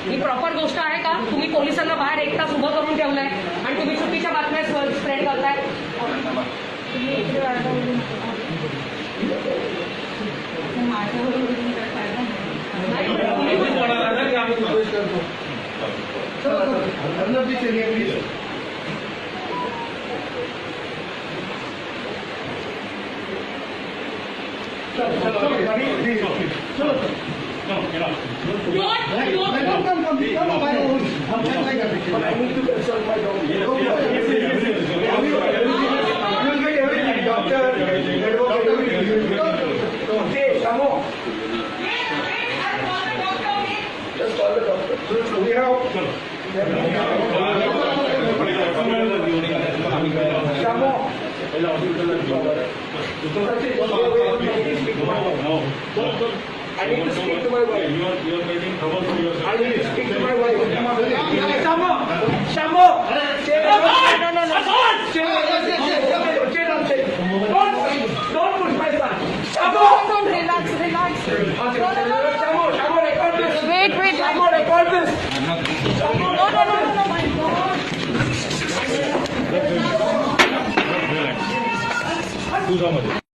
ही proper गोष्ट आहे का? तुम्ही पोलिसांना बाहेर एक तास उभं करून ठेवलंय आणि तुम्ही चुकीच्या बातम्या स्प्रेड करताय. I need to speak to my wife. You are making trouble for yourself. I need to speak to my wife. Shamo! Shamo! Don't push my son. Shamo! Relax. Shamo, record this. Wait. Shamo, record this. No, my God. तुझ्यामध्ये